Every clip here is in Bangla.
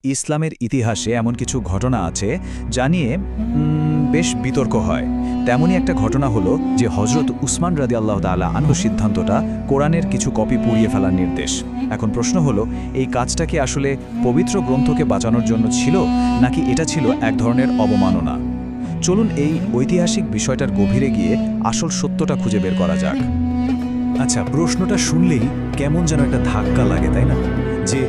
ইসলামের ইতিহাসে এমন কিছু ঘটনা আছে যা নিয়ে বেশ বিতর্ক হয়। তেমনই একটা ঘটনা হলো যে হজরত উসমান রাদিয়াল্লাহু তাআলা আনহু সিদ্ধান্তটা কোরআনের কিছু কপি পুড়িয়ে ফেলার নির্দেশ। এখন প্রশ্ন হলো, এই কাজটা কি আসলে পবিত্র গ্রন্থকে বাঁচানোর জন্য ছিল, নাকি এটা ছিল এক ধরনের অবমাননা? চলুন এই ঐতিহাসিক বিষয়টার গভীরে গিয়ে আসল সত্যটা খুঁজে বের করা যাক। আচ্ছা, প্রশ্নটা শুনলেই কেমন যেন একটা ধাক্কা লাগে, তাই না? যে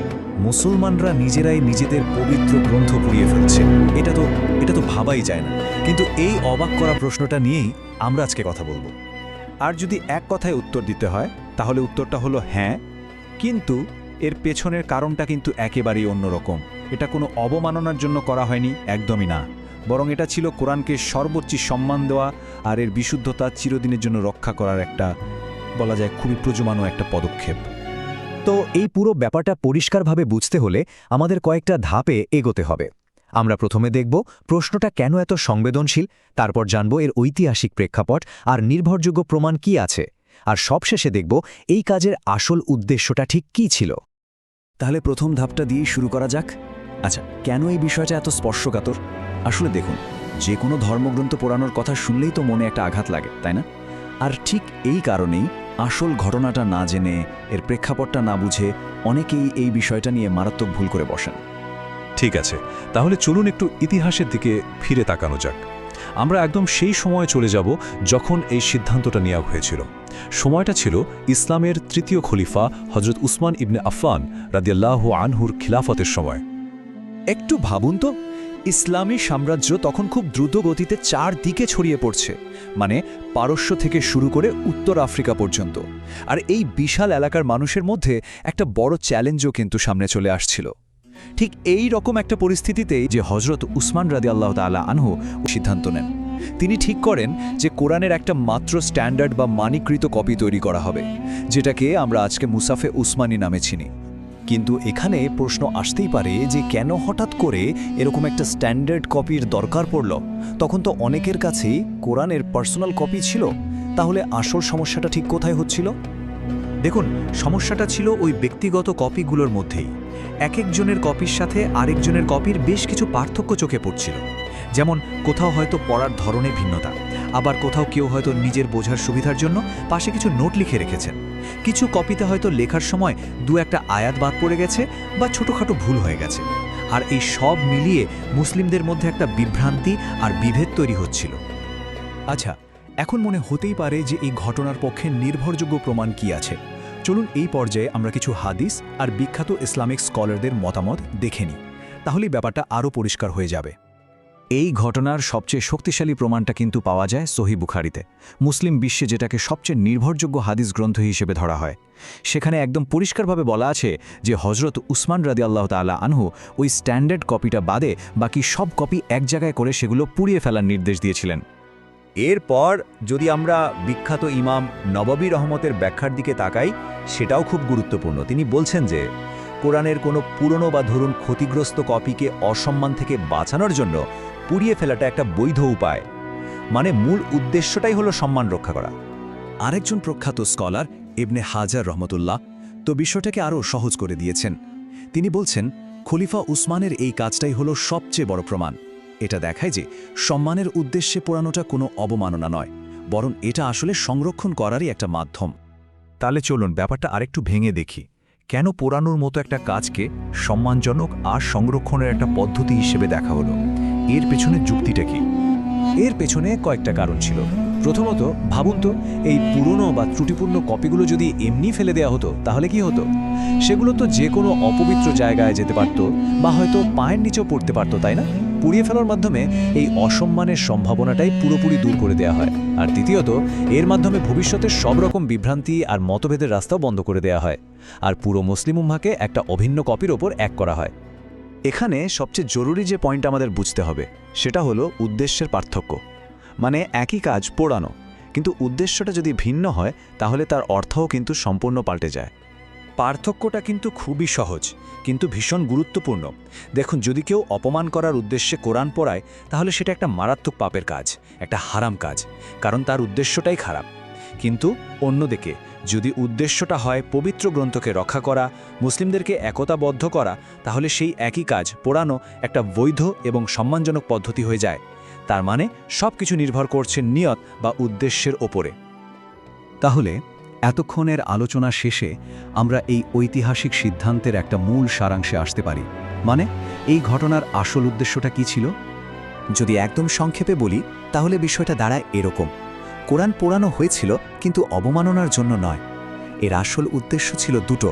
মুসলমানরা নিজেরাই নিজেদের পবিত্র গ্রন্থ পুড়িয়ে ফেলছে, এটা তো ভাবাই যায় না। কিন্তু এই অবাক করা প্রশ্নটা নিয়েই আমরা আজকে কথা বলবো। আর যদি এক কথায় উত্তর দিতে হয়, তাহলে উত্তরটা হলো হ্যাঁ, কিন্তু এর পেছনের কারণটা কিন্তু একেবারেই অন্যরকম। এটা কোনো অবমাননার জন্য করা হয়নি, একদমই না। বরং এটা ছিল কোরআনকে সর্বোচ্চ সম্মান দেওয়া আর এর বিশুদ্ধতা চিরদিনের জন্য রক্ষা করার একটা, বলা যায়, খুবই প্রজমানো একটা পদক্ষেপ। তো এই পুরো ব্যাপারটা পরিষ্কারভাবে বুঝতে হলে আমাদের কয়েকটা ধাপে এগোতে হবে। আমরা প্রথমে দেখব প্রশ্নটা কেন এত সংবেদনশীল, তারপর জানব এর ঐতিহাসিক প্রেক্ষাপট আর নির্ভরযোগ্য প্রমাণ কি আছে, আর সবশেষে দেখব এই কাজের আসল উদ্দেশ্যটা ঠিক কী ছিল। তাহলে প্রথম ধাপটা দিয়েই শুরু করা যাক। আচ্ছা, কেন এই বিষয়টা এত স্পর্শকাতর? আসলে দেখুন, যে কোনো ধর্মগ্রন্থ পোড়ানোর কথা শুনলেই তো মনে একটা আঘাত লাগে, তাই না? আর ঠিক এই কারণেই আসল ঘটনাটা না জেনে, এর প্রেক্ষাপটটা না বুঝে অনেকেই এই বিষয়টা নিয়ে মারাত্মক ভুল করে বসেন। ঠিক আছে, তাহলে চলুন একটু ইতিহাসের দিকে ফিরে তাকানো যাক। আমরা একদম সেই সময়ে চলে যাব যখন এই সিদ্ধান্তটা নেওয়া হয়েছিল। সময়টা ছিল ইসলামের তৃতীয় খলিফা হজরত উসমান ইবনে আফফান রাদিয়াল্লাহু আনহুর খিলাফতের সময়। একটু ভাবুন তো, ইসলামী সাম্রাজ্য তখন খুব দ্রুত গতিতে চারদিকে ছড়িয়ে পড়ছে, মানে পারস্য থেকে শুরু করে উত্তর আফ্রিকা পর্যন্ত। আর এই বিশাল এলাকার মানুষের মধ্যে একটা বড় চ্যালেঞ্জও কিন্তু সামনে চলে আসছিল। ঠিক এই রকম একটা পরিস্থিতিতেই যে হজরত উসমান রাদিয়াল্লাহু তাআলা আনহু সিদ্ধান্ত নেন। তিনি ঠিক করেন যে কোরআনের একটা মাত্র স্ট্যান্ডার্ড বা মানীকৃত কপি তৈরি করা হবে, যেটাকে আমরা আজকে মুসাফে উসমানী নামে চিনি। কিন্তু এখানে প্রশ্ন আসতেই পারে যে কেন হঠাৎ করে এরকম একটা স্ট্যান্ডার্ড কপির দরকার পড়ল? তখন তো অনেকের কাছেই কোরআনের পার্সোনাল কপি ছিল। তাহলে আসল সমস্যাটা ঠিক কোথায় হচ্ছিল? দেখুন, সমস্যাটা ছিল ওই ব্যক্তিগত কপিগুলোর মধ্যেই। এক একজনের কপির সাথে আরেকজনের কপির বেশ কিছু পার্থক্য চোখে পড়ছিল। যেমন কোথাও হয়তো পড়ার ধরনে ভিন্নতা, আবার কোথাও কেউ হয়তো নিজের বোঝার সুবিধার জন্য পাশে কিছু নোট লিখে রেখেছেন। কিছু কপিতে হয়তো লেখার সময় দু একটা আয়াত বাদ পড়ে গেছে বা ছোটোখাটো ভুল হয়ে গেছে। আর এই সব মিলিয়ে মুসলিমদের মধ্যে একটা বিভ্রান্তি আর বিভেদ তৈরি হচ্ছিল। আচ্ছা, এখন মনে হতেই পারে যে এই ঘটনার পক্ষে নির্ভরযোগ্য প্রমাণ কি আছে। চলুন এই পর্যায়ে আমরা কিছু হাদিস আর বিখ্যাত ইসলামিক স্কলারদের মতামত দেখে নিই, তাহলেই ব্যাপারটা আরও পরিষ্কার হয়ে যাবে। এই ঘটনার সবচেয়ে শক্তিশালী প্রমাণটা কিন্তু পাওয়া যায় সহিহ বুখারীতে, মুসলিম বিশ্বে যেটাকে সবচেয়ে নির্ভরযোগ্য হাদিস গ্রন্থ হিসেবে ধরা হয়। সেখানে একদম পরিষ্কারভাবে বলা আছে যে হজরত উসমান রাদিয়াল্লাহু তাআলা আনহু ওই স্ট্যান্ডার্ড কপিটা বাদে বাকি সব কপি এক জায়গায় করে সেগুলো পুড়িয়ে ফেলার নির্দেশ দিয়েছিলেন। এরপর যদি আমরা বিখ্যাত ইমাম নববী রহমতের ব্যাখ্যার দিকে তাকাই, সেটাও খুব গুরুত্বপূর্ণ। তিনি বলছেন যে কোরআনের কোনো পুরনো বা ধরুন ক্ষতিগ্রস্ত কপিকে অসম্মান থেকে বাঁচানোর জন্য পুড়িয়ে ফেলাটা একটা বৈধ উপায়, মানে মূল উদ্দেশ্যটাই হলো সম্মান রক্ষা করা। আরেকজন প্রখ্যাত স্কলার ইবনে হাজার রহমতুল্লাহ তো বিষয়টাকে আরও সহজ করে দিয়েছেন। তিনি বলছেন, খলিফা উসমানের এই কাজটাই হলো সবচেয়ে বড় প্রমাণ। এটা দেখায় যে সম্মানের উদ্দেশ্যে পোড়ানোটা কোনো অবমাননা নয়, বরং এটা আসলে সংরক্ষণ করারই একটা মাধ্যম। তাহলে চলুন ব্যাপারটা আরেকটু ভেঙে দেখি। কেন পোড়ানোর মতো একটা কাজকে সম্মানজনক আর সংরক্ষণের একটা পদ্ধতি হিসেবে দেখা হলো? এর পেছনে যুক্তিটা কি? এর পেছনে কয়েকটা কারণ ছিল। প্রথমত, ভাবুন তো, এই পুরনো বা ত্রুটিপূর্ণ কপিগুলো যদি এমনি ফেলে দেওয়া হতো তাহলে কি হতো? সেগুলো তো যে কোনো অপবিত্র জায়গায় যেতে পারত, বা হয়তো পায়ের নিচেও পড়তে পারত, তাই না? পুড়িয়ে ফেলার মাধ্যমে এই অসম্মানের সম্ভাবনাটাই পুরোপুরি দূর করে দেওয়া হয়। আর দ্বিতীয়ত, এর মাধ্যমে ভবিষ্যতের সব রকম বিভ্রান্তি আর মতভেদের রাস্তাও বন্ধ করে দেওয়া হয়, আর পুরো মুসলিম উম্মাহকে একটা অভিন্ন কপির ওপর এক করা হয়। এখানে সবচেয়ে জরুরি যে পয়েন্ট আমাদের বুঝতে হবে সেটা হলো উদ্দেশ্যের পার্থক্য। মানে একই কাজ পোড়ানো, কিন্তু উদ্দেশ্যটা যদি ভিন্ন হয় তাহলে তার অর্থও কিন্তু সম্পূর্ণ পাল্টে যায়। পার্থক্যটা কিন্তু খুবই সহজ, কিন্তু ভীষণ গুরুত্বপূর্ণ। দেখুন, যদি কেউ অপমান করার উদ্দেশ্যে কোরআন পড়ায়, তাহলে সেটা একটা মারাত্মক পাপের কাজ, একটা হারাম কাজ, কারণ তার উদ্দেশ্যটাই খারাপ। কিন্তু অন্যদিকে যদি উদ্দেশ্যটা হয় পবিত্র গ্রন্থকে রক্ষা করা, মুসলিমদেরকে একতাবদ্ধ করা, তাহলে সেই একই কাজ পোড়ানো একটা বৈধ এবং সম্মানজনক পদ্ধতি হয়ে যায়। তার মানে সব কিছু নির্ভর করছে নিয়ত বা উদ্দেশ্যের ওপরে। তাহলে এতক্ষণের আলোচনা শেষে আমরা এই ঐতিহাসিক সিদ্ধান্তের একটা মূল সারাংশে আসতে পারি। মানে এই ঘটনার আসল উদ্দেশ্যটা কি ছিল? যদি একদম সংক্ষেপে বলি তাহলে বিষয়টা দাঁড়ায় এরকম: কোরআন পোড়ানো হয়েছিল কিন্তু অবমাননার জন্য নয়। এর আসল উদ্দেশ্য ছিল দুটো: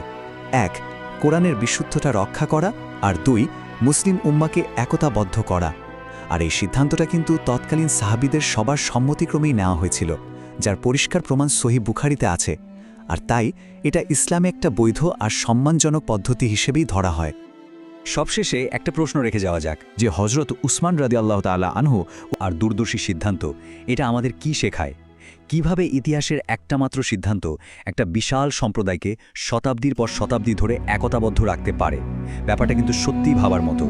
এক, কোরআনের বিশুদ্ধতা রক্ষা করা, আর দুই, মুসলিম উম্মাকে একতাবদ্ধ করা। আর এই সিদ্ধান্তটা কিন্তু তৎকালীন সাহাবীদের সবার সম্মতিক্রমেই নেওয়া হয়েছিল, যার পরিষ্কার প্রমাণ সহিহ বুখারীতে আছে। আর তাই এটা ইসলামে একটা বৈধ আর সম্মানজনক পদ্ধতি হিসেবেই ধরা হয়। সবশেষে একটা প্রশ্ন রেখে যাওয়া যাক, যে হজরত উসমান রাদিয়াল্লাহু তাআলা আনহু আর দূরদর্শী সিদ্ধান্ত এটা আমাদের কি শেখায়? কিভাবে ইতিহাসের একটা মাত্র সিদ্ধান্ত একটা বিশাল সম্প্রদায়কে শতাব্দীর পর শতাব্দী ধরে একতাবদ্ধ রাখতে পারে? ব্যাপারটা কিন্তু সত্যিই ভাবার মতো।